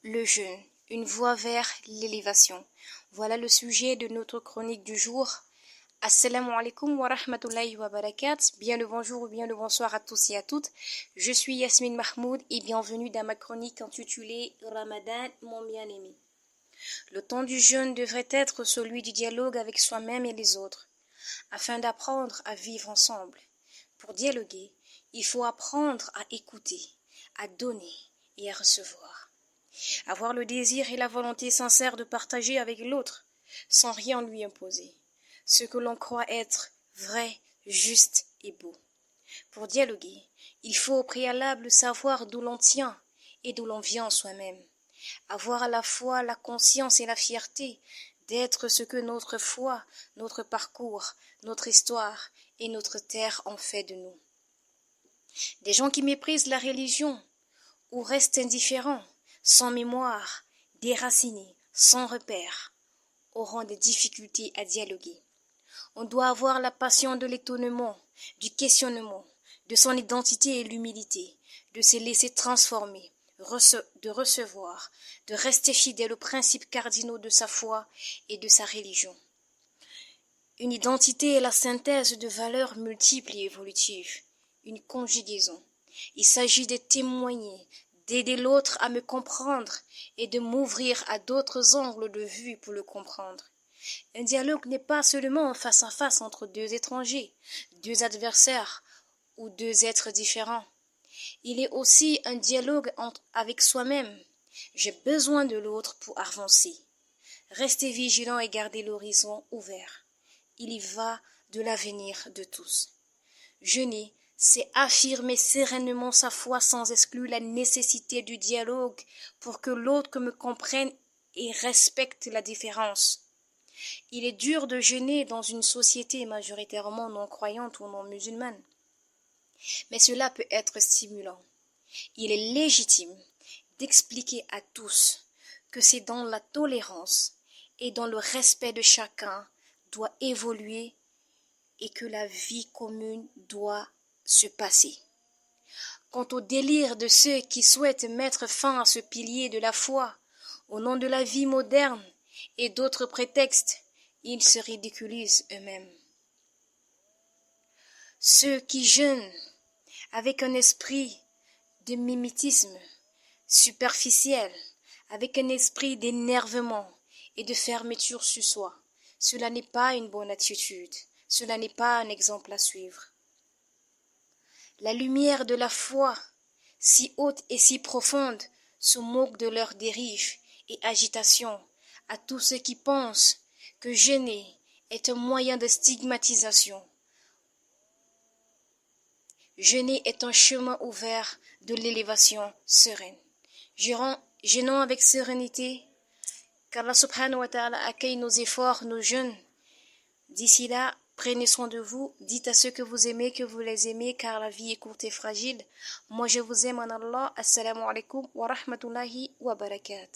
Le jeûne, une voie vers l'élévation. Voilà le sujet de notre chronique du jour. Assalamu alaikum wa rahmatullahi wa barakat. Bien le bonjour ou bien le bonsoir à tous et à toutes. Je suis Yasmine Mahmoud et bienvenue dans ma chronique intitulée Ramadan, mon bien-aimé. Le temps du jeûne devrait être celui du dialogue avec soi-même et les autres, afin d'apprendre à vivre ensemble. Pour dialoguer, il faut apprendre à écouter, à donner et à recevoir. Avoir le désir et la volonté sincère de partager avec l'autre, sans rien lui imposer, ce que l'on croit être vrai, juste et beau. Pour dialoguer, il faut au préalable savoir d'où l'on tient et d'où l'on vient soi-même. Avoir à la fois la conscience et la fierté d'être ce que notre foi, notre parcours, notre histoire et notre terre ont fait de nous. Des gens qui méprisent la religion ou restent indifférents, sans mémoire, déracinés, sans repères, auront des difficultés à dialoguer. On doit avoir la passion de l'étonnement, du questionnement, de son identité et l'humilité, de se laisser transformer, de recevoir, de rester fidèle aux principes cardinaux de sa foi et de sa religion. Une identité est la synthèse de valeurs multiples et évolutives, une conjugaison. Il s'agit de témoigner, d'aider l'autre à me comprendre et de m'ouvrir à d'autres angles de vue pour le comprendre. Un dialogue n'est pas seulement un face-à-face entre deux étrangers, deux adversaires ou deux êtres différents. Il est aussi un dialogue avec soi-même. J'ai besoin de l'autre pour avancer. Restez vigilants et gardez l'horizon ouvert. Il y va de l'avenir de tous. Jeûner, c'est affirmer sereinement sa foi sans exclure la nécessité du dialogue pour que l'autre me comprenne et respecte la différence. Il est dur de jeûner dans une société majoritairement non-croyante ou non-musulmane, mais cela peut être stimulant. Il est légitime d'expliquer à tous que c'est dans la tolérance et dans le respect de chacun doit évoluer et que la vie commune doit se passer. Quant au délire de ceux qui souhaitent mettre fin à ce pilier de la foi au nom de la vie moderne et d'autres prétextes, ils se ridiculisent eux-mêmes. Ceux qui jeûnent avec un esprit de mimétisme superficiel, avec un esprit d'énervement et de fermeture sur soi, cela n'est pas une bonne attitude, cela n'est pas un exemple à suivre. La lumière de la foi, si haute et si profonde, se moque de leurs dérives et agitations à tous ceux qui pensent que jeûner est un moyen de stigmatisation. Jeûner est un chemin ouvert de l'élévation sereine. Jeûnons avec sérénité, qu'Allah subhanahu wa ta'ala accueille nos efforts, nos jeûnes. D'ici là, prenez soin de vous, dites à ceux que vous aimez que vous les aimez, car la vie est courte et fragile. Moi je vous aime en Allah. Assalamu alaikum wa rahmatullahi wa barakat.